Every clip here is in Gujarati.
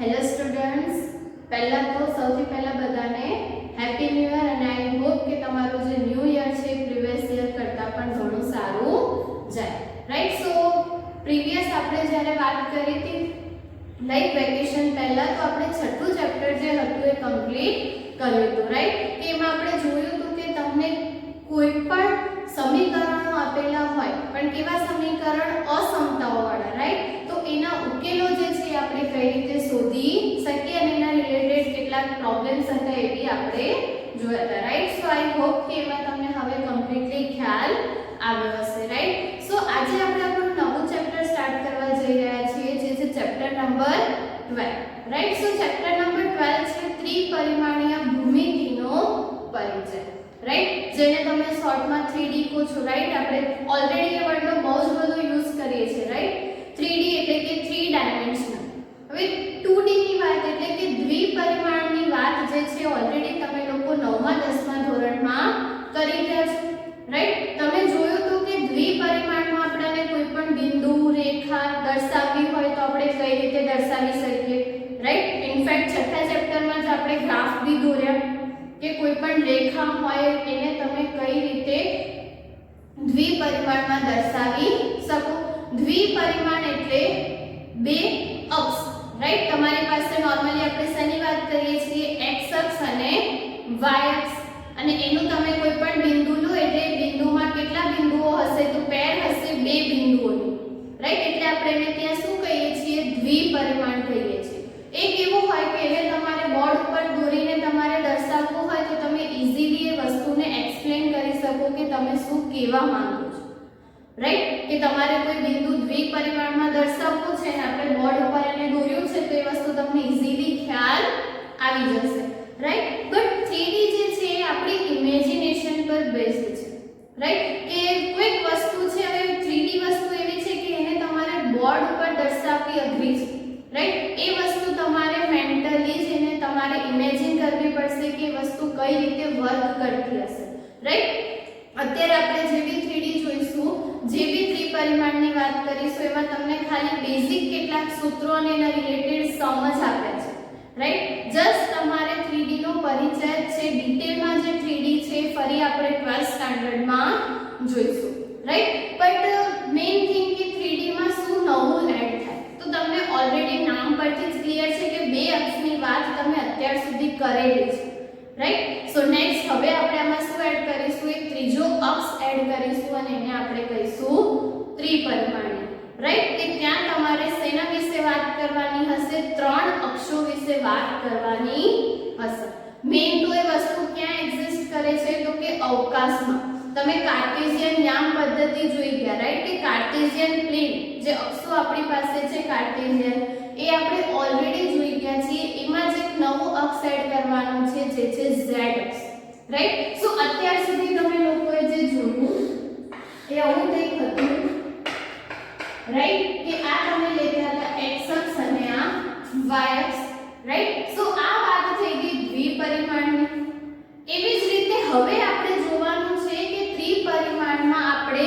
હેલો સ્ટુડન્ટ્સ, પહેલા તો સૌથી પહેલા બધાને હેપી ન્યૂ યર અને આઈ હોપ કે તમારું જે ન્યૂ યર છે પ્રીવિયસ યર કરતાં પણ ઘણું સારું જાય. રાઈટ. સો પ્રીવિયસ આપણે જ્યારે વાત કરી હતી લાઈક વેકેશન પહેલા, તો આપણે છઠ્ઠું ચેપ્ટર જે હતું એ કમ્પ્લીટ કર્યું હતું. રાઈટ. કે એમાં આપણે જોયું હતું કે તમને કોઈ પણ સમીકરણો આપેલા હોય, પણ કેવા સમીકરણ? અસમતાઓવાળા. રાઈટ. તો એના ઉકેલો જે છે આપણે કઈ રીતે શોધી શકીએ અને એના રિલેટેડ કેટલાક પ્રોબ્લેમ્સ હતા એ બી આપણે જોયા હતા. રાઈટ. સો આઈ હોપ કે એમાં તમને હવે કમ્પ્લીટલી ખ્યાલ આવ્યો હશે. રાઈટ. સો આજે આપણે આપણું નવું ચેપ્ટર સ્ટાર્ટ કરવા જઈ રહ્યા છીએ, જે છે ચેપ્ટર નંબર 12. રાઈટ. સો ચેપ્ટર નંબર 12 છે ત્રિપરિમાણીય ભૂમિતિનો પરિચય. રાઈટ. જેને તમે શોર્ટમાં 3D કહો છો. રાઈટ. આપણે ઓલરેડી એ વર્ડનો બહુ જ બધો યુઝ કરીએ છીએ. રાઈટ. 3D એટલે કે 3 ડાયમેન્શનલ. હવે 2D ની વાત એટલે કે દ્વિપરિમાણની વાત જે છે ઓલરેડી તમે લોકો 9મા 10મા ધોરણમાં કરી રહ્યા છો. રાઈટ. તમે જોયું તો કે દ્વિપરિમાણમાં આપણને કોઈ પણ બિંદુ, રેખા દર્શાવવી હોય તો આપણે કઈ રીતે દર્શાવી શકીએ? રાઈટ. ઇનફેક્ટ છઠ્ઠા ચેપ્ટરમાં જ આપણે ગ્રાફ બી દોર્યા કે કોઈ પણ રેખા હોય એને તમે કઈ રીતે દ્વિપરિમાણમાં દર્શાવી શકો. દ્વિપરિમાણ એટલે બે અક્ષ. રાઈટ. તમારી પાસે નોર્મલી આપણે શેની વાત કરીએ છીએ? x અક્ષ અને y અક્ષ. અને એનું તમે કોઈ પણ બિંદુ લો એટલે બિંદુમાં કેટલા બિંદુઓ હશે? તો પેર હશે બે બિંદુઓની. રાઈટ. એટલે આપણે એને ત્યાં શું કહીએ છીએ? દ્વિપરિમાણ કહીએ છીએ. એક એવું હોય કે એને તમારે બોર્ડ ઉપર દોરીને તમારે દર્શાવવું હોય તો તમે ઈઝીલી એ વસ્તુને એક્સપ્લેન કરી શકો કે તમે શું કહેવા માંગો છો. રાઈટ. કે તમારે કોઈ બિંદુ દ્વિપરિમાણમાં દર્શાવવું છે અને આપણે બોર્ડ ઉપર એને દોર્યું છે તો એ વસ્તુ તમને ઈઝીલી ખ્યાલ આવી જશે. રાઈટ. બટ 3D જે છે એ આપણી ઇમેજિનેશન પર બેઝડ છે. રાઈટ. કે કોઈક વસ્તુ છે, હવે 3D વસ્તુ એવી છે કે એને તમારે બોર્ડ ઉપર દર્શાવવી અઘરી છે. રાઈટ. એ વસ્તુ તમારે મેન્ટલી જ એને તમારે ઇમેજિન કરવી પડશે કે એ વસ્તુ કઈ રીતે વર્ક કરતી હશે. રાઈટ. અત્યારે આપણે જે બી 3D જોઈશું, જે બી ત્રિપરિમાણની વાત કરીશું, એમાં તમને ખાલી બેઝિક કેટલાક સૂત્રો અને એના રિલેટેડ સમજ આપ્યા છે. રાઈટ. જસ્ટ તમારે 3D નો પરિચય છે. ડિટેલમાં જે 3D છે ફરી આપણે 12th સ્ટાન્ડર્ડમાં જોઈશું. રાઈટ. બટ મેઇન થિંગ કે 3D માં શું નવું એડ થાય? તો તમને ઓલરેડી નામ પરથી જ ક્લિયર છે કે બે અક્ષની વાત તમે અત્યાર સુધી કરેલી છે. રાઈટ. સો નેક્સ્ટ હવે આપણે આમાં શું એડ કરીશું? એક ત્રીજો અક્ષ એડ કરીશું અને એને આપણે કહીશું ત્રિપરિમાણીય. રાઈટ. કે ત્યાં તમારે શેના વિશે વાત કરવાની હશે? ત્રણ અક્ષો વિશે વાત કરવાની હશે. મેઇન તો એ વસ્તુ ક્યાં એક્ઝિસ્ટ કરે છે? તો કે અવકાશમાં. તમે કાર્ટેશિયન યામ પદ્ધતિ જોઈ ગયા. રાઈટ. કે કાર્ટેશિયન પ્લેન જે અક્ષો આપણી પાસે છે કાર્ટેશિયન, એ આપણે ઓલરેડી જોઈ ગયા છીએ. એમાં જ એક નવું અક્ષ એડ કરવાનું છે જે છે z અક્ષ. રાઈટ. સો અત્યાર સુધી તમે લોકોએ જે જોયું એ આવું કંઈક હતું. રાઈટ. કે આ તમે લેતા હતા x અક્ષ અને આ y અક્ષ. રાઈટ. સો આ વાત થઈ ગઈ દ્વિપરિમાણની. એવી જ રીતે હવે આપણે જોવાનું છે કે ત્રિપરિમાણમાં આપણે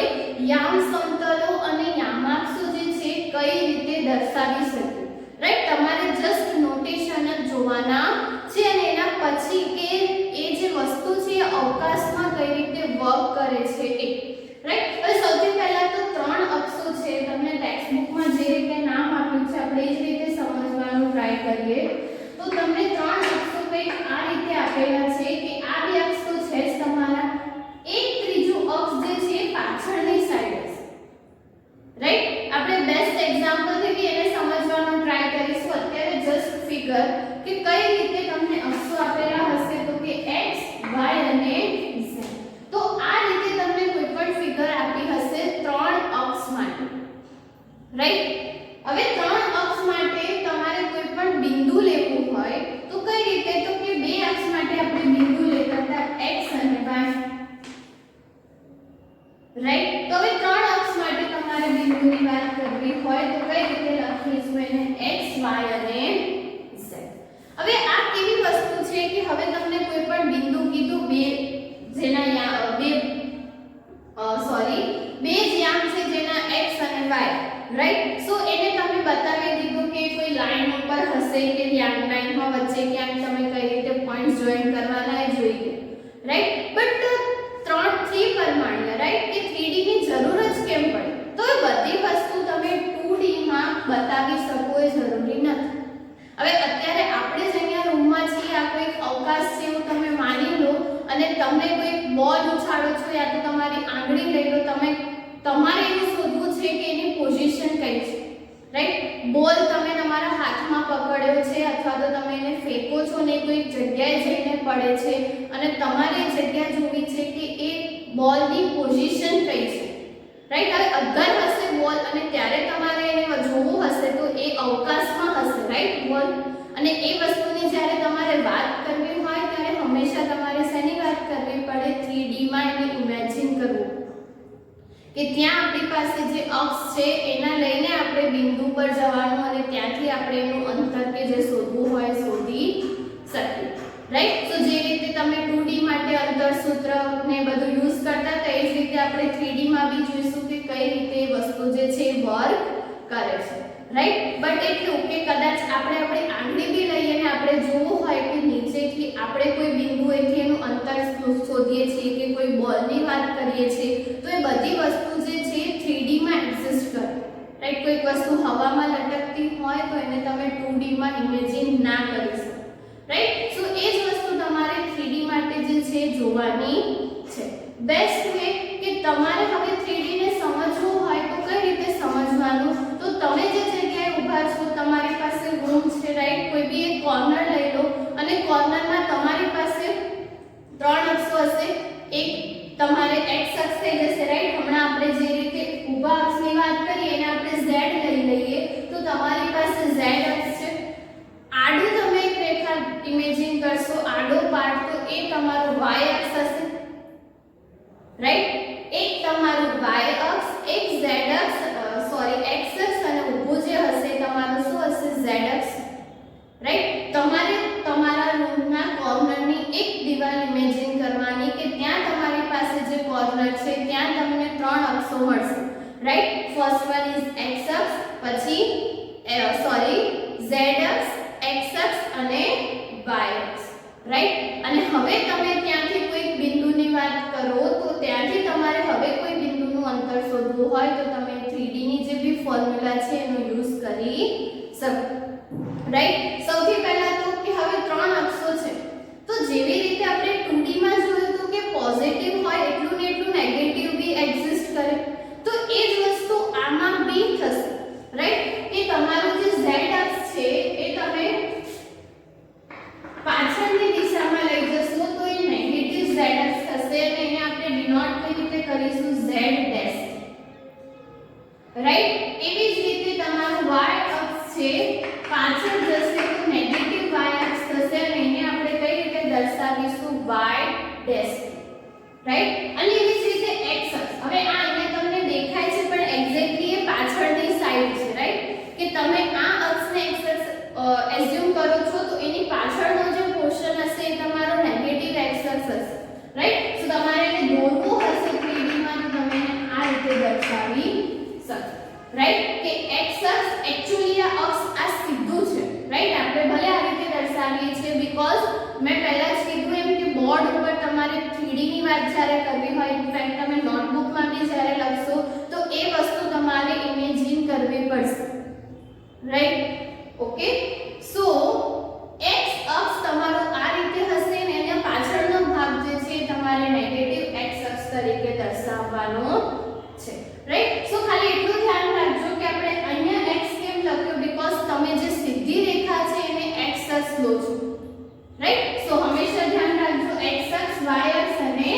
યામ સમતલો અને યામાક્ષો જે છે કઈ રીતે દર્શાવી શકીએ. રાઈટ. તમારે જસ્ટ નોટેશન જ જોવાના છે અને એના પછી કે એ જે વસ્તુ છે એ અવકાશમાં કઈ રીતે વર્ક કરે છે એ. રાઈટ. હવે સૌથી પહેલા તો ત્રણ અક્ષો છે. તમને ટેક્સ્ટ બુકમાં જે રીતે નામ આપ્યું છે આપણે એ જ રીતે સમજવાનું ટ્રાય કરીએ. તો તમને ત્રણ અક્ષો કંઈક આ રીતે આપેલા છે કે આ બે અક્ષ તો છે જ તમારા. એક ત્રીજું અક્ષ જે છે પાછળની સાઈડ હશે. રાઈટ. આપણે બેસ્ટ એક્ઝામ્પલથી બી એને સમજવાનો ટ્રાય કરીશું. અત્યારે જસ્ટ ફિગર કે કઈ રીતે તમને અક્ષો આપેલા હશે તો કે x, y અને z. તો આ રીતે તમને કોઈ પણ ફિગર આપી હશે ત્રણ અક્ષ માટે. રાઈટ. હવે ત્રણ અક્ષ માટે તમારે કોઈ પણ બિંદુ લેવું હોય તો કઈ રીતે? તો કે બે અક્ષ માટે આપણે બિંદુ લેતા હતા x અને y. રાઈટ. તો હવે ત્રણ અક્ષ માટે તમારે બિંદુની વાત કરવી હોય તો કઈ રીતે લખીશું એને? x, y અને z. હવે આ કેવી વસ્તુ છે કે હવે તમને કોઈ પણ બિંદુ કીધું બે જેના બે જ યામ છે જેના x અને y. રાઈટ. સો એને તમે બતાવી દીધું કે કોઈ લાઈન ઉપર ખબર હશે કે લાઈનમાં વચ્ચે ક્યાંક તમે કઈ રીતે પોઈન્ટ જોઈન કરવાના એ જોઈ ગયા, રાઈટ. બટ ત્રણ પરિમાણીય, રાઈટ, કે 3D ની જરૂર જ કેમ પડે? તો એ બધી વસ્તુ તમે 2D માં બતાવી શકો એ જરૂરી નથી. હવે અત્યારે આપણે જ અહીંયા રૂમમાં છીએ, આ કોઈ અવકાશ છે એવું તમે માની લો અને તમને કોઈ બોલ ઉછાળો છો યા તો તમારી આંગળી લઈ લો, તમારે એવું શોધવું છે કે એની પોઝિશન કઈ છે, રાઈટ. બોલ તમે તમારા હાથમાં પકડ્યો છે અથવા તો તમે એને ફેંકો છો ને કોઈ જગ્યાએ જઈને પડે છે અને તમારે એ જગ્યા જોવી છે કે એ બોલની પોઝિશન કઈ છે, રાઈટ. હવે અગર હશે બોલ અને ત્યારે તમારે એને જોવું હશે તો એ અવકાશમાં હશે, રાઈટ, બોલ. અને એ વસ્તુની જ્યારે તમારે વાત કરવી હોય ત્યારે હંમેશા તમારે શેની વાત કરવી પડે? 3D માં એને ઇમેજિન કરવું કે ત્યાં આપણી પાસે જે અક્ષ છે એના લઈને આપણે બિંદુ પર જવાનું અને ત્યાંથી આપણે એનું અંતર કે જે શોધવું હોય શોધી શકીએ, રાઈટ. તો જે રીતે તમે 2D માટે અંતર સૂત્ર ને બધું યુઝ કરતા હતા એ જ રીતે આપણે 3D માં બી જોઈશું કે કઈ રીતે એ વસ્તુ જે છે વર્ક કરે છે, રાઈટ. બટ એટલું કે કદાચ આપણે આપણી આંગળી બી લઈએ ને આપણે જોવું હોય કે નીચેથી આપણે કોઈ બિંદુએથી એનું અંતર શોધીએ છીએ કે કોઈ બોલની વાત કરીએ છીએ તો એ બધી વસ્તુ જે છે 3D માં એક્ઝિસ્ટ કરે, રાઈટ. કોઈક વસ્તુ હવામાં લટકતી હોય તો એને તમે 2D માં ઇમેજિન ના કરી શકો, રાઈટ. સો એ જ વસ્તુ તમારે 3D માટે જે છે જોવાની છે. બેસ્ટ વે કે તમારે હવે 3D ને સમજવું હોય તો કઈ રીતે સમજવાનું? તો તમે જે જગ્યાએ ઊભા છો તમારી પાસે રૂમ છે, રાઈટ. કોઈ બી એક કોર્નર લઈ લો અને કોર્નરમાં તમારી પાસે ત્રણ અક્ષો હશે. એક તમારે x અક્ષ થઈ જશે, રાઈટ. હમણાં આપણે જે રીતે ઊભા અક્ષની વાત કરીએ એને આપણે z લઈ લઈએ તો તમારી પાસે z અક્ષ છે. આડું તમે એક રેખા ઇમેજિન કરશો, આડો પાર્ટ, તો એ તમારો y અક્ષ હશે, રાઈટ. એક તમારું y અક્ષ, એક z અક્ષ, x અક્ષ અને ઊભું જે હશે તમારું શું હશે? z અક્ષ, રાઈટ. તમારે તમારા રૂમના કોર્નરની એક દિવાલ ઇમેજિન કરવાની કે ત્યાં તમારી પાસે જે કોર્નર છે ત્યાં તમને ત્રણ અક્ષો મળશે, right. First one is x અક્ષ, પછી z અક્ષ, x અક્ષ અને y અક્ષ, રાઈટ. અને હવે તમે ત્યાંથી કોઈ બિંદુની વાત કરો તો ત્યાંથી તમારે હવે કોઈ બિંદુનું અંતર શોધવું હોય તો તમે 3D ની જે બી ફોર્મ્યુલા છે એનો યુઝ કરી શકો, રાઈટ. સૌથી પહેલા તો કે હવે ત્રણ અક્ષો છે તો જેવી રીતે આપણે 2D માં જોયું હતું કે પોઝિટિવ હોય એટલું ને એટલું નેગેટિવ બી એક્ઝિસ્ટ કરે, તો એ જ વસ્તુ આમાં બી થશે, રાઈટ. કે તમારું જે z અક્ષ છે એ તમે પાછળની દિશામાં લઈ જશો તો એ નેગેટિવ z અક્ષ થશે અને એને આપણે ડિનોટ કઈ રીતે કરીશું? z dash, right. એવી જ રીતે તમારું y અક્ષ છે પાછળ જશે તો નેગેટિવ y અક્ષ થશે અને એને આપણે કઈ રીતે દર્શાવીશું? y dash, right. અને એવી જ રીતે x અક્ષ, હવે આ અહીંયા તમને દેખાય છે પણ એક્ઝેક્ટલી એ પાછળની સાઈડ છે, રાઈટ. કે તમે આ અક્ષને x અક્ષ એઝ્યુમ કરો છો તો એની પાછળનો જે પોર્શન હશે એ તમારો નેગેટિવ x અક્ષ હશે, રાઈટ. સો તમારે એને દોરવું હશે 3D માં તો તમે એને આ રીતે દર્શાવી શકો, રાઈટ. કે x અક્ષ એક્ચ્યુઅલી આ અક્ષ આ સીધું છે, રાઈટ. આપણે ભલે આ રીતે દર્શાવીએ છીએ બીકોઝ મેં પહેલા જ કીધું એમ કે બોર્ડ ઉપર તમારે 3D ની વાત જ્યારે કરવી હોય, ઇનફેક્ટ તમે નોટબુકમાં બી જ્યારે લખશો તો એ વસ્તુ તમારે ઇમેજિન કરવી પડશે, રાઈટ. ઓકે. સો x અક્ષ તમારો આ રીતે હશે ને એના પાછળનો ભાગ જે છે તમારે નેગેટિવ x અક્ષ તરીકે દર્શાવવાનો છે, રાઈટ. સો ખાલી એટલું ધ્યાન રાખજો કે આપણે અહીંયા x કેમ લખ્યું બીકોઝ તમે જે સીધી રેખા છે એને x અક્ષ લો છો, રાઈટ. સો હંમેશા ધ્યાન રાખજો x અક્ષ, y અક્ષ અને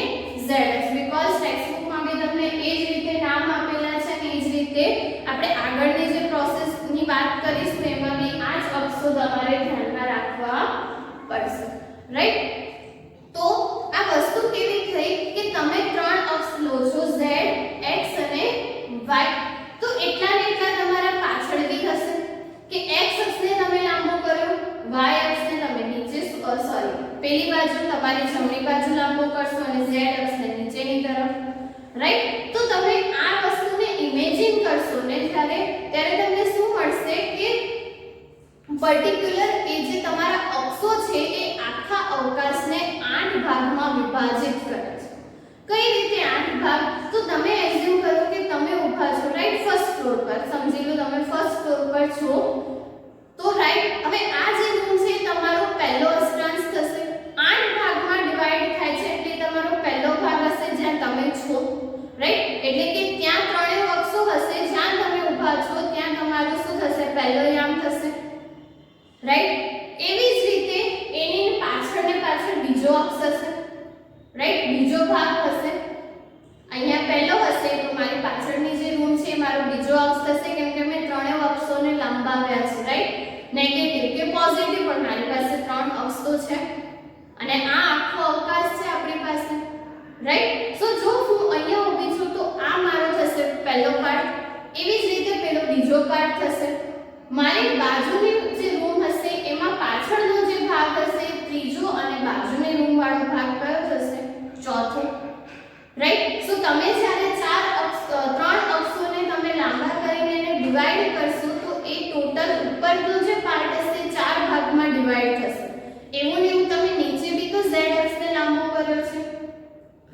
z અક્ષ બીકોઝ ટેક્સ્ટ બુકમાં બી તમને એ જ રીતે નામ આપેલા છે અને એ જ રીતે આપણે આગળની જે પ્રોસેસની વાત કરીશું એમાં બી આ જ અક્ષો તમારે ધ્યાનમાં રાખવા પડશે, રાઈટ. તો આ વસ્તુ કેવી થઈ કે તમે ત્રણ અક્ષ લો છો z, x અને y, તો એટલા ને એટલા તમારા પાછળ બી હશે કે x અક્ષને તમે લાંબો કર્યો, y અક્ષને તમે નીચે પેલી બાજુ તમારી જમણી બાજુ લાંબો કરશો અને z અક્ષને નીચેની તરફ, રાઈટ. તો તમે આ વસ્તુને ઇમેજિન કરશો ને ત્યારે તમને શું મળશે કે પર્ટિક્યુલર એ જે તમારા અક્ષો છે એ આખા અવકાશને 8 ભાગમાં વિભાજિત કરે છે. કઈ રીતે 8 ભાગ? તો તમે એઝ્યુમ કરો કે તમે ઊભા છો રાઈટ ફર્સ્ટ ફ્લોર પર. સમજી લો તમે ફર્સ્ટ ફ્લોર પર છો તો રાઈટ હવે આ જે રૂમ છે તમારો પહેલો અષ્ટાંશ થશે. 8 ભાગમાં ડિવાઈડ થાય છે એટલે તમારો પહેલો ભાગ હશે જ્યાં તમે છો રાઈટ. એટલે કે ત્યાં ત્રણેય અક્ષો હશે જ્યાં તમે ઊભા છો ત્યાં તમારું શું થશે? પહેલો યામ થશે રાઈટ. એવી જ રીતે એની પાછળ બીજો અક્ષ હશે રાઈટ, બીજો ભાગ હશે. અહીંયા પહેલો હશે તો મારી પાછળની જે રૂમ છે મારો બીજો અક્ષ થશે કેમ કે મેં ત્રણેય અક્ષોને લંબાવ્યા છે રાઈટ. નેગેટિવ કે પોઝિટિવ પણ મારી પાસે ત્રણ અક્ષ તો છે અને આ આખો અવકાશ છે આપણી પાસે રાઈટ. સો જો હું અહીંયા ઊભી છું તો આ મારો થશે પહેલો પાર્ટ, એવી જ રીતે પેલો બીજો પાર્ટ થશે. મારી બાજુની જે રૂમ હશે એમાં પાછળનો જે ભાગ હશે ત્રીજો અને બાજુની રૂમ વાળો ભાગ કયો થશે? ચોથો રાઈટ. સો તમે જ્યારે ત્રણ અક્ષોને તમે લાંબા કરીને એને ડિવાઈડ કરશો તો એ ટોટલ ઉપરનો જે પાર્ટ હશે 4 ભાગમાં ડિવાઈડ થશે. એવું ને એવું તમે નીચે બી તો z અક્ષને લાંબો કર્યો છે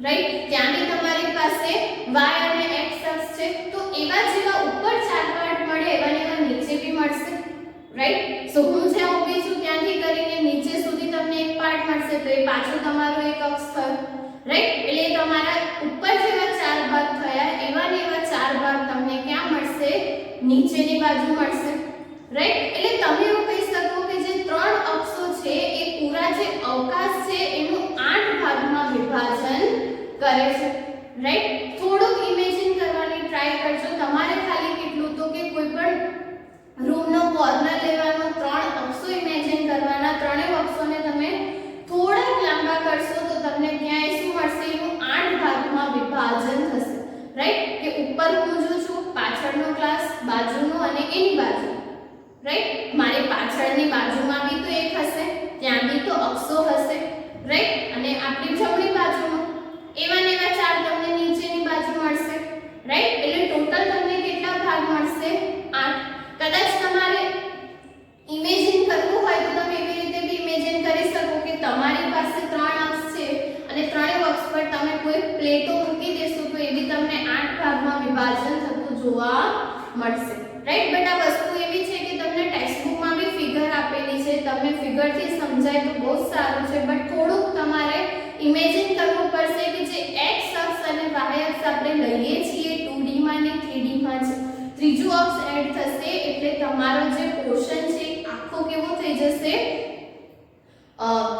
રાઈટ. ત્યાં બી તમારી પાસે y અને x અક્ષ છે તો એવા જેવા ઉપર 4 પાર્ટ મળે એવા ને એવા નીચે બી મળશે રાઈટ. સો હું જ્યાં ઊભી છું ત્યાંથી કરીને નીચે સુધી તમને એક પાર્ટ મળશે તો એ પાછો તમારો એક અક્ષ થયો રાઈટ. એટલે તમારા ઉપર જેવા 4 ભાગ થયા એવા ને એવા 4 ભાગ તમને ક્યાં મળશે? નીચેની બાજુ મળશે રાઈટ. એટલે તમે એવું કહી શકો કે જે ત્રણ અક્ષો છે એ પૂરા જે અવકાશ છે એનું 8 ભાગમાં વિભાજન કરે છે રાઈટ. થોડુંક ઇમેજિન કરવાની ટ્રાય કરજો. તમારે ખાલી કેટલું તો કે કોઈ પણ રૂમનો કોર્નર લેવાનો, ત્રણ અક્ષો ઇમેજિન કરવાના, ત્રણેય અક્ષોને તમે થોડાક લાંબા કરશો તો તમને ત્યાં શું મળશે? એનું 8 ભાગમાં વિભાજન થશે રાઈટ. કે ઉપર હું જો છું, પાછળનો ક્લાસ, બાજુનો અને એની બાજુ રાઈટ. મારી પાછળની બાજુમાં બી તો એક હશે, ત્યાં બી તો અક્ષો હશે રાઈટ. અને આપણી જમણી બાજુમાં એવા ને એવા 4 તમને નીચેની બાજુ મળશે રાઈટ. એટલે ટોટલ તમને કેટલા ભાગ મળશે? 8. કદાચ તમારે ઇમેજિન કરવું હોય તો તમે એવી રીતે બી ઇમેજિન કરી શકો કે તમારી પાસે 3 અક્ષ છે અને ત્રણેય અક્ષ પર તમે કોઈ પ્લેટો મૂકી દેશો તો એ બી તમને 8 ભાગમાં વિભાજન થતું જોવા મળશે રાઈટ. બટ આ વસ્તુ એવી છે કે તમને ટેક્સ્ટબુકમાં બી ફિગર આપેલી છે, તમે ફિગરથી સમજાય તો બહુ સારું છે. બટ થોડુંક તમારે ઇમેજિન કરવું પડશે કે જે x અક્ષ અને y અક્ષ આપણે લઈએ છીએ 2D માં અને 3D માં છે, ત્રીજું અક્ષ એડ થશે એટલે તમારો જે પોર્શન છે આખો કેવો થઈ જશે?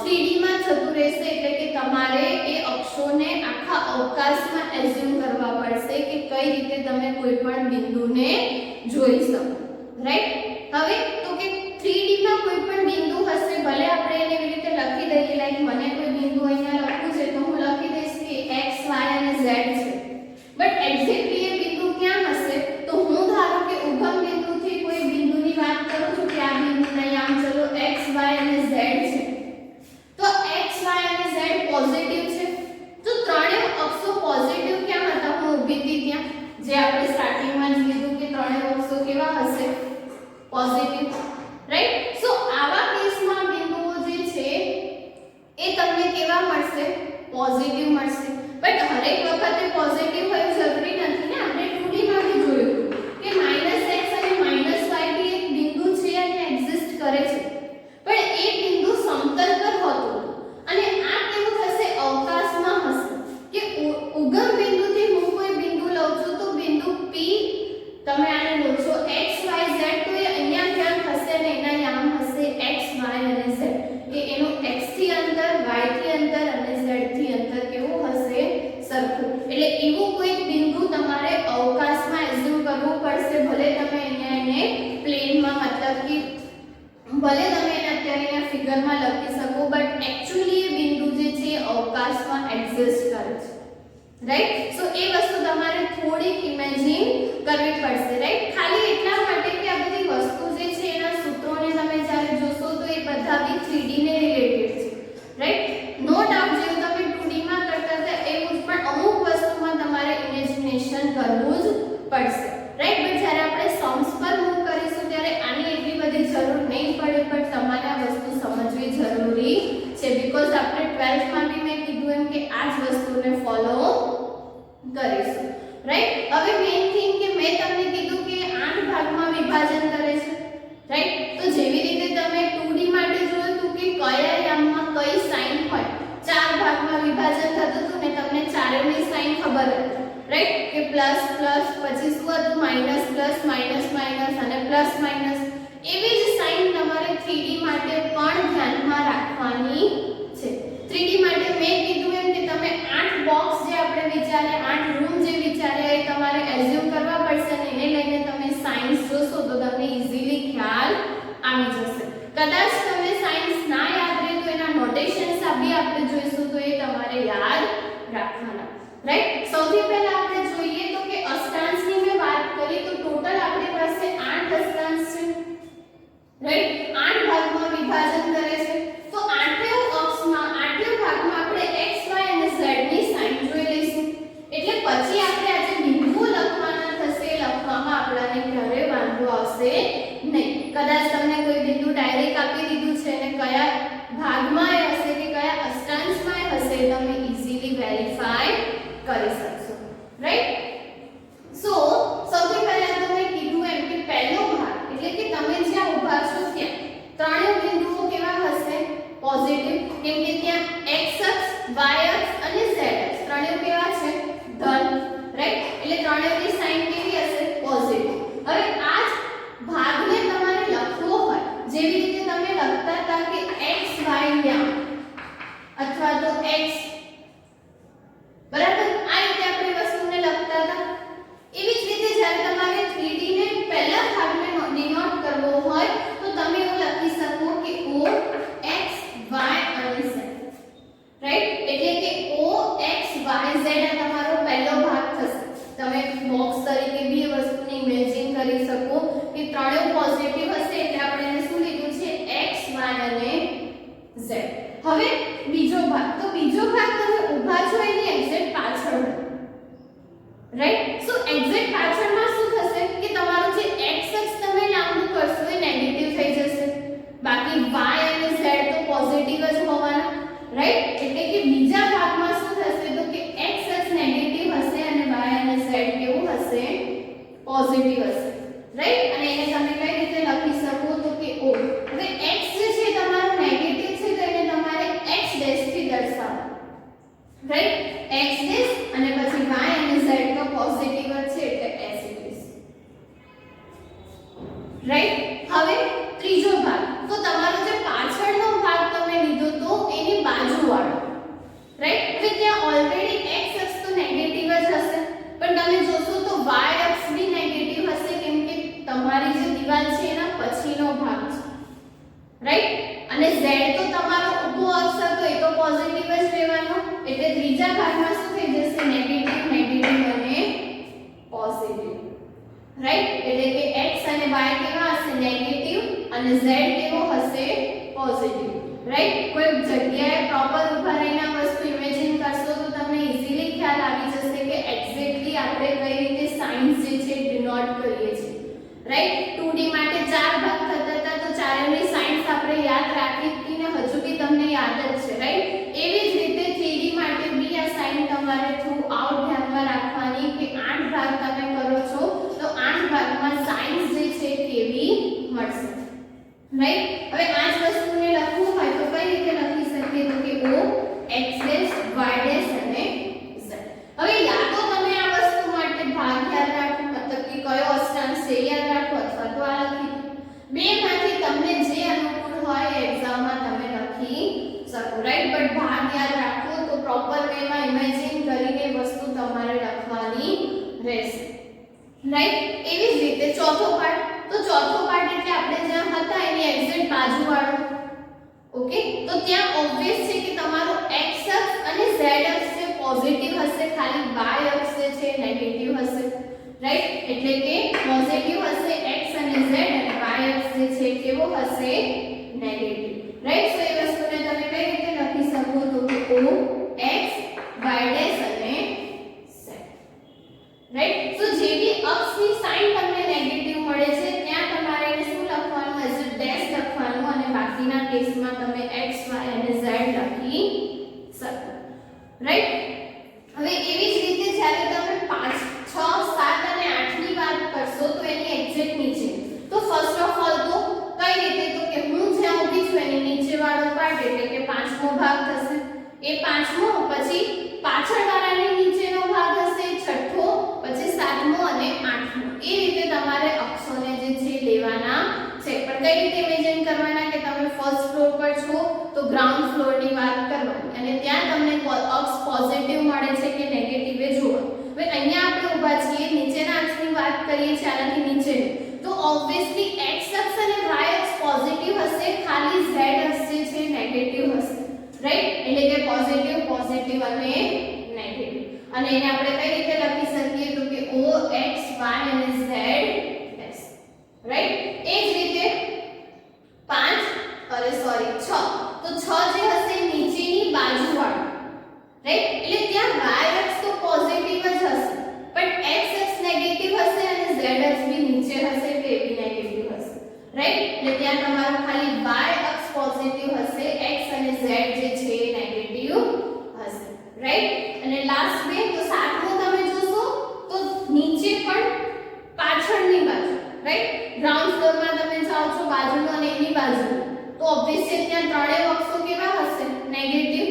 3D માં જતું રહેશે. એટલે કે તમારે એ અક્ષોને આખા અવકાશમાં એઝ્યુમ કરવા પડશે કે કઈ રીતે તમે કોઈ પણ બિંદુને જોઈ શકો રાઈટ. હવે તો કે 3D માં કોઈ પણ બિંદુ હશે, ભલે આપણે એને એવી રીતે લખી દઈએ લાઈક મને કોઈ બિંદુ અહીંયા લખવું છે તો હું લખી દઈશ કે x y અને z છે. બટ એક્ઝેક્ટલી એ બિંદુ ક્યાં હશે? તો હું ધારો કે ઉગમ બિંદુથી કોઈ બિંદુની વાત કરું છું કે આ બિંદુના યામ ચલો x y અને z છે તો x y અને z પોઝિટિવ છે. તો ત્રણેય અક્ષો પોઝિટિવ ક્યાં હતા? હું ઊભી હતી ત્યાં, જે આપણે સ્ટાર્ટિંગમાં જ લીધું કે ત્રણેય અક્ષો કેવા હશે? Positive right. સો આવા કેસમાં બિંદુઓ જે છે એ તમને કેવા મળશે? પોઝિટિવ મળશે. બટ હરેક વખતે પોઝિટિવ હોય જરૂરી નથી ને. આપણે 2D માં બી જોયું કે -x અને -y બી એક બિંદુ છે અને એક્ઝિસ્ટ કરે છે પણ એ બિંદુ સમતલ પર હોતું અને આ કેવું થશે? અવકાશમાં હશે. કે ઉગમ બિંદુથી હું કોઈ બિંદુ લઉં છું તો બિંદુ P તમે આને લો છો x y z તો એ અહીંયા ક્યાંક હશે અને એના યામ હશે x y અને z. કે એનું x થી અંતર, y થી અંતર અને z થી અંતર કેવું હશે? સરખું. એટલે એવું કોઈ બિંદુ તમારે અવકાશમાં એઝ્યુમ કરવું પડશે. ભલે તમે અહીંયા એને પ્લેનમાં મતલબ કે ભલે તમે એને અત્યારે અહીંયા ફિગરમાં લખી શકો બટ એક્ચ્યુઅલી એ બિંદુ જે છે અવકાશમાં એક્ઝિસ્ટ કરે છે રાઈટ. સો એ વસ્તુ તમારે થોડીક ઇમેજિન કરવી પડશે રાઈટ. ખાલી એટલા માટે કે આ બધી વસ્તુ જે છે એના સૂત્રોને તમે જ્યારે જોશો તો એ બધા બી 3D ને રિલેટેડ છે રાઈટ. નો ડાઉટ જેવું તમે 2D માં કરતા હતા એવું જ પણ અમુક વસ્તુમાં તમારે ઇમેજિનેશન કરવું જ પડશે રાઈટ. બટ જ્યારે આપણે સમ્સ પર મૂવ કરીશું ત્યારે આની એટલી બધી જરૂર નહીં પડે બીકોઝ આપણે 12th માં બી મેં કીધું એમ કે આ જ વસ્તુને ફોલો કરીશું, રાઈટ. હવે મેઇન થિંગ કે મેં તમને કીધું કે 8 ભાગમાં વિભાજન કરે છે, રાઈટ. તો જેવી રીતે તમે 2D માટે જોયું હતું કે કયા યામમાં કઈ સાઇન હોય, 4 ભાગમાં વિભાજન થતું હતું ને તમને ચારેયની સાઇન ખબર હતી, રાઈટ, કે પ્લસ પ્લસ પછી શું હતું માઈનસ પ્લસ માઈનસ માઈનસ અને પ્લસ માઈનસ. એવી જ સાઇન તમારે 3D માટે પણ ધ્યાનમાં રાખવાની છે. 3D માટે મેં કીધું એમ કે તમે 8 બોક્સ જે આપણે વિચારે 8 રૂમ જે વિચારે એ તમારે એઝ્યુમ કરવા પડશે અને એને લઈને તમે સાઇન્સ જોશો તો તમને ઈઝીલી ખ્યાલ આવી જશે. કદાચ તમને સાઇન્સ ના યાદ રહે તો એના નોટેશન્સ બી આપણે જોઈશું તો એ તમારે યાદ રાખવાના, રાઈટ. સૌથી પહેલા આપણે જોઈએ તો કે અષ્ટાંશની મેં વાત કરી તો ટોટલ આપણી પાસે 8 અષ્ટાંશ છે, રાઈટ. 8 ભાગમાં વિભાજન કરે છે તો 8 અક્ષમાં 8 ભાગમાં આપણે x y અને z ની સાઇન જોઈ લઈશું. એટલે પછી આપણે આ જે બિંદુઓ લખવાના થશે એ લખવામાં આપણને ક્યારે વાંધો આવશે નહીં. કદાચ તમને કોઈ બિંદુ ડાયરેક્ટ આપી દીધું છે અને કયા ભાગમાં એ હશે કે કયા અષ્ટાંશમાં એ હશે તમે ઈઝીલી વેરીફાઈ કરી શકશો, રાઈટ. સો સૌથી પહેલા તો મેં કીધું એમ કે પહેલો ભાગ એટલે કે તમે જ્યાં ઊભા છો ત્યાં ત્રણેય બિંદુઓ કેવા હશે પોઝિટિવ, કેમ કે ત્યાં x અક્ષ y અક્ષ અને z અક્ષ ત્રણેય કેવા છે ધન, રાઈટ. એટલે ત્રણેયની સાઇન કેવી હશે પોઝિટિવ. હવે આ જ ભાગને તમારે લખવો હોય જેવી રીતે તમે લખતા હતા કે x y યામ અથવા તો x, બરાબર, આ રીતે આપણે વસ્તુને લખતા હતા. એવી જ રીતે જ્યારે તમારે 3D ને પહેલા ભાગને ડિનોટ કરવો હોય તો તમે એવું લખી શકો કે O x y અને z, રાઈટ. એટલે કે O x y z આ તમારો પહેલો ભાગ થશે. તમે બોક્સ તરીકે બી એ વસ્તુને ઇમેજિન કરી શકો કે ત્રણેય પોઝિટિવ હશે એટલે આપણે એને શું લીધું છે x y અને z. હવે બીજો ભાગ, તો બીજો ભાગ તમે ઊભા છો એની એક્ઝેક્ટ પાછળ, રાઈટ. સો એક્ઝેક્ટ પાછળમાં શું થશે કે તમારું જે x અક્ષ તમે લાંબુ કરશો એ નેગેટિવ થઈ જશે, બાકી y અને z તો પોઝિટિવ જ હોવાના, રાઈટ. એટલે કે બીજા ભાગમાં શું થશે તો કે x અક્ષ નેગેટિવ હશે અને y અને z કેવું હશે પોઝિટિવ હશે, રાઈટ. અને એને તમે કઈ રીતે લખી શકો તો કે O. હવે x જે છે તમારો નેગેટિવ છે તો એને તમારે x ડેશ થી દર્શાવો, રાઈટ. x ડેશ અને પછી y અને z તો પોઝિટિવ જ છે એટલે s ડેશ, રાઈટ. હવે ત્રીજો ભાગ, તો તમારો જે પાછળનો ભાગ તમે લીધો તો એની બાજુવાળો, રાઈટ. હવે ત્યાં ઓલરેડી x અક્ષ તો નેગેટિવ જ હશે પણ તમે જોશો તો y અક્ષ બી નેગેટિવ હશે કેમ કે તમારી જે દીવાલ છે એના પછીનો ભાગ છે, રાઈટ. અને z તો તમારો ઊભો અક્ષ હતો એ તો પોઝિટિવ જ રહેવાનો એટલે ત્રીજા ભાગમાં શું થઈ જશે નેગેટિવ નેગેટિવ અને પોઝિટિવ, રાઈટ. એટલે કે x અને y કેવા હશે નેગેટિવ અને z કેવો હશે પોઝિટિવ, રાઈટ. કોઈ જગ્યાએ પ્રોપર ઊભા રહીને વસ્તુ ઇમેજિન કરશો તો તમને ઈઝીલી ખ્યાલ આવી જશે કે એક્ઝેક્ટલી આપણે કઈ રીતે સાઇન્સ જે છે ડિનોટ કરીએ છીએ, રાઈટ. 2D માટે 4 ભાગ થતા હતા તો ચારેયની સાઇન્સ આપણે યાદ રાખી હતી ને હજુ બી તમને યાદ જ છે, રાઈટ. એવી જ રીતે 3D માટે બી આ સાઇન તમારે થ્રુ આઉટ ધ્યાનમાં રાખવાની કે 8 ભાગ તમે કરો છો તો 8 ભાગમાં સાઇન્સ જે છે કેવી મળશે, રાઈટ. હવે આ જ વસ્તુને લખવું હોય તો કઈ રીતે લખી શકીએ તો કે O x dash y dash અને z. હવે યા તો તમે આ વસ્તુ માટે ભાગ યાદ રાખો મતલબ કે કયો અષ્ટાંશ છે યાદ રાખો અથવા તો આ લખી દો. બેમાંથી તમને જે અનુકૂળ હોય એક્ઝામમાં તમે લખી શકો, રાઈટ. બટ ભાગ યાદ રાખો તો પ્રોપર વેમાં ઇમેજિન કરીને વસ્તુ તમારે લખવાની રહેશે, રાઈટ. એવી જ રીતે ચોથો પાર્ટ, તો ચોથો પાર્ટ એટલે આપણે જ્યાં હતા એની એક્ઝેક્ટ બાજુવાળો, ઓકે. તો ત્યાં ઓબ્વિયસ છે કે તમારો x અક્ષ અને z અક્ષ જે પોઝિટિવ હશે, ખાલી y અક્ષ જે છે નેગેટિવ હશે, રાઈટ. એટલે કે પોઝિટિવ હશે x અને z અને y અક્ષ જે છે કેવો હશે નેગેટિવ, રાઈટ. સો એ વસ્તુને તમે કઈ રીતે લખી શકો તો કે O x y ડેશ અને z, રાઈટ. સો જે બી અક્ષની સાઇન તમને નેગેટિવ મળે છે ત્યાં તમારે એને શું લખવાનું એઝ અ ડેશ લખવાનું અને બાકીના કેસમાં તમે x y અને z લખી શકો, રાઈટ. હવે એવી જ રીતે જ્યારે તમે 5 6 7 અને 8 ની વાત કરશો તો એની એક્ઝેક્ટ નીચે, તો ફર્સ્ટ ઓફ ઓલ તો કઈ રીતે, તો કે હું જ્યાં ઊભી છું એની નીચે વાળો પાર્ટ એટલે કે પાંચમો ભાગ થશે, એ પાંચમો, પછી પાછળ વાળાની નીચેનો ભાગ હશે છઠ્ઠો, પછી સાતમો અને આઠમો. એ રીતે તમારે અક્ષોને જે છે લેવાના છે. પણ કઈ રીતે ઇમેજિન કરવાના કે તમે ફર્સ્ટ ફ્લોર પર છો તો ગ્રાઉન્ડ ફ્લોરની વાત કરવાની અને ત્યાં તમને અક્ષ પોઝિટિવ મળે છે કે નેગેટિવ એ જોવા. હવે અહીંયા આપણે ઊભા છીએ, નીચેના અક્ષની વાત કરીએ છીએ આનાથી નીચેની, તો ઓબ્વિયસલી x અક્ષ અને y અક્ષ પોઝિટિવ હશે, ખાલી z અક્ષ જે છે નેગેટિવ હશે, રાઈટ. એટલે કે પોઝિટિવ પોઝિટિવ અને નેગેટિવ. અને એને આપણે કઈ રીતે લખી શકીએ તો કે o x y અને z s, રાઈટ. એ જ રીતે 6 તો 6 જે હશે નીચેની બાજુવાળો, રાઈટ. એટલે ત્યાં y અક્ષ તો પોઝિટિવ જ હશે પણ x અક્ષ નેગેટિવ હશે અને z અક્ષ બી નીચે હશે એટલે એ બી નેગેટિવ હશે, રાઈટ. એટલે ત્યાં તમારું ખાલી y અક્ષ પોઝિટિવ હશે, x અને z જે છે એ નેગેટિવ હશે, રાઈટ. અને લાસ્ટ બે તો સાતમો તમે જોશો તો નીચે પણ પાછળની બાજુ, રાઈટ. ગ્રાઉન્ડ ફ્લોરમાં તમે જાઓ છો બાજુનો અને એની બાજુ, તો ઓબ્વિયસલી ત્યાં ત્રણેય અક્ષો કેવા હશે, નેગેટિવ.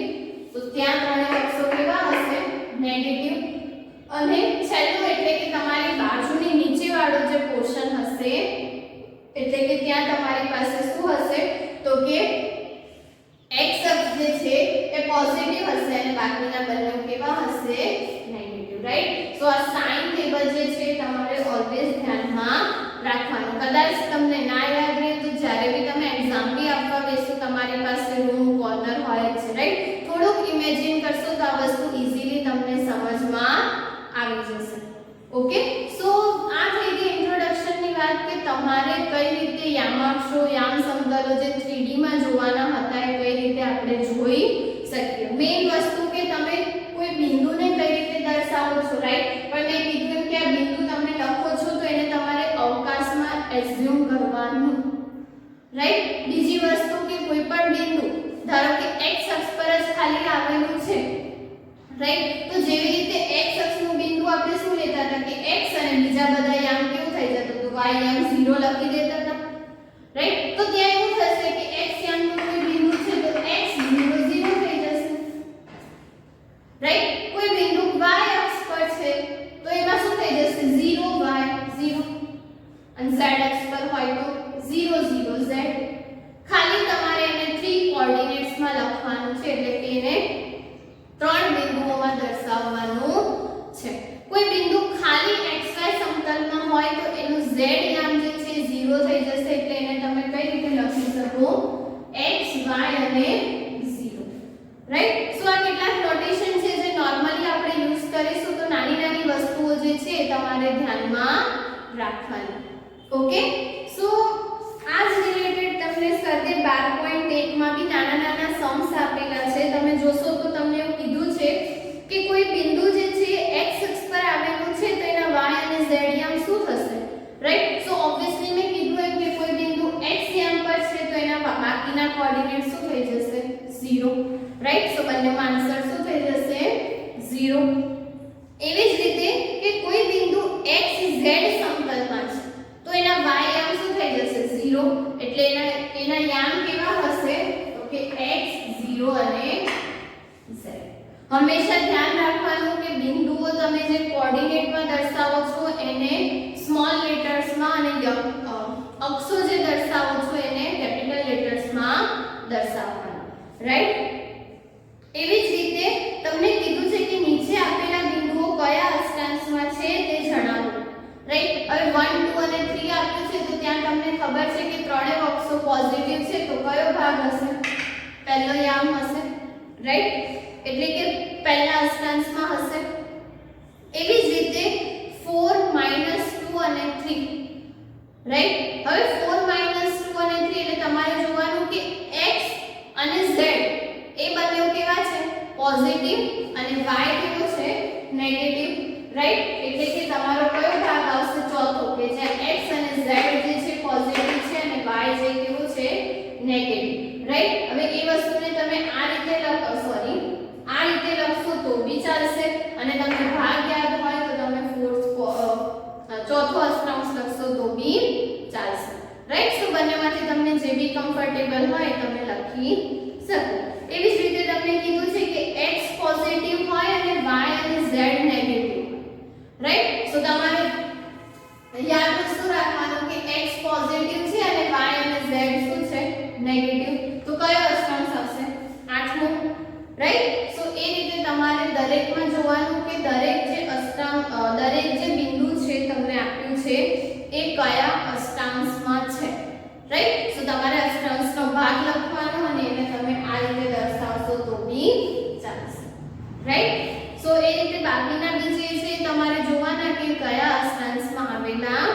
તો ત્યાં ત્રણેય અક્ષો કેવા હશે, નેગેટિવ. અને છેલ્લું એટલે કે તમારી બાજુની નીચે વાળો જે પોર્શન હશે એટલે કે ત્યાં તમારી પાસે શું હશે તો કે x અક્ષ જે છે એ પોઝિટિવ હશે અને બાકીના બંને કેવા હશે, નેગેટિવ, રાઈટ. સો આ સાઇન ટેબલ જે છે તમારે ઓલવેઝ ધ્યાનમાં રાખવાનું. કદાચ તમને ના યાદ રહે તો જ્યારે બી તમે એક્ઝામ બી આપવા બેસો તમારી પાસે રૂમ કોર્નર હોય જ છે, રાઈટ. થોડુંક ઇમેજિન કરશો તો આ વસ્તુ ઈઝીલી તમને સમજમાં આવી જશે. ઓકે, સો આ થઈ ગઈ ઇન્ટ્રોડક્શન ની વાત કે તમારે કઈ રીતે યામાક્ષો યામ સમતલો જે 3D માં જોવાના હતા એ કઈ રીતે આપણે જોઈ શકીએ. મેઇન વસ્તુ કે તમે કોઈ બિંદુને કઈ રીતે દર્શાવો છો, રાઈટ. પણ મેં કીધું કે આ બિંદુ તમે લખો છો તો એને તમારે અવકાશમાં એઝ્યુમ કરવાનું, રાઈટ. બીજી વસ્તુ કે કોઈ પણ બિંદુ ધારો કે x અક્ષ પર જ ખાલી આવેલું છે, રાઈટ. તો જેવી રીતે x અક્ષનું બિંદુ આપણે શું લેતા હતા કે x અને બીજા બધા યામ કેવું થઈ જતું તો y યામ 0 લખી દેતા હતા, રાઈટ. તો ત્યાં એવું થશે કે x યામનું કોઈ બિંદુ છે તો x 0 0 થઈ જશે, રાઈટ. કોઈ બિંદુ y અક્ષ પર છે તો એમાં શું થઈ જશે 0 y 0 અને z અક્ષ પર હોય તો 0 0 z. ખાલી તમારે એને 3 કોઓર્ડિનેટ્સ માં લખવાનું છે એટલે કે એને 3 બિંદુઓમાં દર્શાવવાનું છે. કોઈ બિંદુ ખાલી xy સમતલમાં હોય તો એનું z યામ જે છે 0 થઈ જશે એટલે એને તમે કઈ રીતે લખી શકો x y અને 0, રાઈટ. સો આ કેટલાક નોટેશન છે જે નોર્મલી આપણે યુઝ કરીશું તો નાની નાની વસ્તુઓ જે છે તમારે ધ્યાનમાં રાખવાની. ઓકે, સો આ જ રિલેટેડ તમને સ્વાધ્યાય 12.1 માં બી નાના નાના સમ્સ આપેલા છે. તમે જોશો તો તમને એવું કીધું છે કે કોઈ બિંદુ જે છે x અક્ષ પર આવેલું છે તો એના y અને z યામ શું થશે, રાઈટ. સો ઓબ્વિયસલી મેં કીધું એમ કે કોઈ બિંદુ x યામ પર છે તો એના બાકીના કોઓર્ડિનેટ શું થઈ જશે 0, રાઈટ. સો બંનેનો આન્સર શું થઈ જશે 0. એવી જ રીતે કે કોઈ બિંદુ x z સમતલમાં છે તો એના y યામ શું થઈ જશે 0 એટલે એના યામ કેવા હશે તો કે x 0 અને z. હંમેશા ધ્યાન રાખવાનું કે બિંદુઓ તમે જે કોઓર્ડિનેટમાં દર્શાવો છો એને સ્મોલ લેટર્સમાં અને અક્ષો જે દર્શાવો છો એને કેપિટલ લેટર્સમાં દર્શાવવાના, રાઈટ. એવી જ રીતે તમને કીધું છે કે નીચે આપેલા બિંદુઓ કયા અષ્ટાંશમાં છે તે જણાવો, રાઈટ. હવે 1 2 અને 3 આપ્યું છે તો ત્યાં તમને ખબર છે કે ત્રણેય અક્ષો પોઝિટિવ છે તો કયો ભાગ હશે, પહેલો યામ હશે, રાઈટ. એટલે કે પહેલા અષ્ટાંશમાં હશે. એવી જ રીતે 4 -2 અને 3, રાઈટ. હવે 4 -2 અને 3 એટલે તમારે જોવાનું કે x અને z એ બંને કેવા છે પોઝિટિવ અને y કેવો છે નેગેટિવ, રાઈટ. એટલે કે તમારો કયો ભાગ આવશે ચોથો કે જ્યાં x અને z જે છે પોઝિટિવ છે અને y જે કેવો છે નેગેટિવ. રાઈટ. હવે એ વસ્તુને તમે આ રીતે લખશો તો બી ચાલશે, અને તમને ભાગ યાદ હોય તો તમે ચોથો અષ્ટાંશ લખશો તો બી ચાલશે, રાઈટ. સો બંનેમાંથી તમને જે બી કમ્ફર્ટેબલ હોય તમે લખી શકો. એવી જ રીતે તમને કીધું છે કે x પોઝિટિવ હોય અને y અને z નેગેટિવ, રાઈટ. સો તમારે યાદ વસ્તુ રાખવાનું કે x પોઝિટિવ છે અને y અને z શું છે નેગેટિવ, તો કયો અષ્ટાંશ આવશે? આઠમો, રાઈટ. સો એ રીતે તમારે દરેકમાં જોવાનું કે દરેક જે બિંદુ છે તમને આપ્યું છે એ કયા અષ્ટાંશમાં છે, રાઈટ. સો તમારે અષ્ટાંશનો ભાગ લખવાનો અને એને તમે આ રીતે દર્શાવશો તો બી ચાલશે, રાઈટ. સો એ રીતે બાકીના બી જે છે તમારે જોવાના કે કયા અષ્ટાંશમાં આવેલા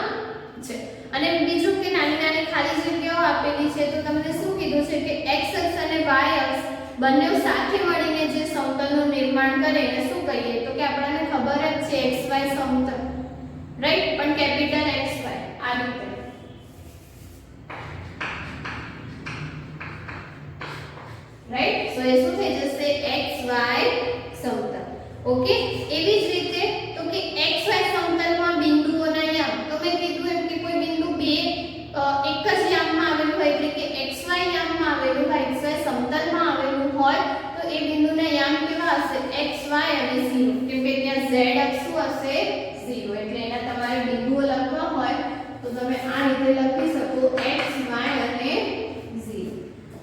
છે. અને બીજું કે નાની નાની ખાલી જગ્યાઓ આપેલી છે તો તમને શું કીધું છે કે x અક્ષ અને y અક્ષ બંને સાથે મળીને જે સમતલનું નિર્માણ કરે એને શું કહીએ? તો કે આપણને ખબર જ છે xy સમતલ, રાઈટ. પણ કેપિટલ xy આ રીતે, રાઈટ. સો એ શું થઈ જશે? xy સમતલ. ઓકે. એવી જ રીતે તો કે xy સમતલમાં બિંદુઓના યામ, તો મેં કીધું એમ કે કોઈ બિંદુ બે એક જ યામમાં આવેલું હોય એટલે કે xy યામમાં આવેલું હોય, xy સમતલમાં આવેલું હોય તો એ બિંદુના યામ કેવા હશે? xy અને 0, કેમ કે ત્યાં z અક્ષ શું હશે? 0. એટલે એના તમારે બિંદુઓ લખવા હોય તો તમે આ રીતે લખી શકો xy અને 0.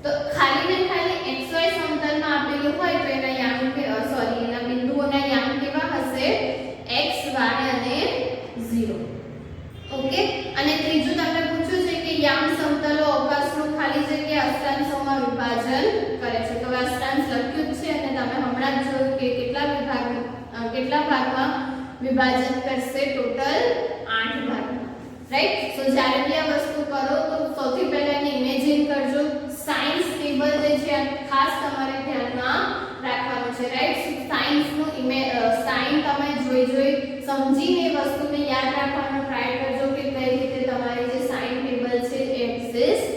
તો ખાલી ને ખાલી xy સમતલમાં આપેલું હોય તો એના યામ એના બિંદુઓના યામ કેવા હશે? xy અને 0. ઓકે. અને ત્રીજું તમને પૂછ્યું છે કે યામ સમતલો અવકાશનું ખાલી જગ્યા અષ્ટાંશોમાં વિભાજન કરે છે. તો અષ્ટાંશ લખ્યું જ છે અને તમે હમણાં જ જોયું કે કેટલા ભાગમાં વિભાજન કરશે? ટોટલ 8 ભાગમાં, રાઈટ. સો જ્યારે બી આ વસ્તુ કરો તો સૌથી પહેલા એને ઇમેજિન કરજો. સાયન્સ ટેબલ જે છે ખાસ તમારે ધ્યાનમાં રાખવાનું છે, રાઈટ. સાયન્સનું સાઇન તમે જોઈ સમજીને વસ્તુને યાદ રાખવાનો ટ્રાય કરજો કે કઈ રીતે તમારી જે સાઇન ટેબલ છે એ એક્ઝિસ્ટ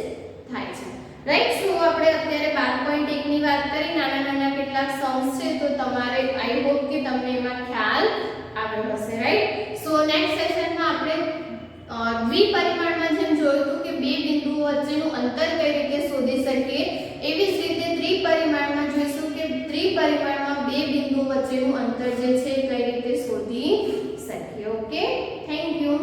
થાય છે, રાઈટ. સો આપણે અત્યારે 12.1 ની વાત કરી, નાના નાના કેટલાક સમ્સ છે તો તમારે આઈ હોપ કે તમને એમાં ખ્યાલ આવ્યો હશે, રાઈટ. સો નેક્સ્ટ સેશનમાં આપણે દ્વિપરિમાણમાં જેમ જોયું હતું કે બે બિંદુઓ વચ્ચેનું અંતર કઈ રીતે શોધી શકીએ, એવી જ રીતે ત્રિપરિમાણમાં જોઈશું કે ત્રિપરિમાણમાં બે બિંદુઓ વચ્ચેનું અંતર જે છે કઈ રીતે શોધી શકીએ. Okay, thank you.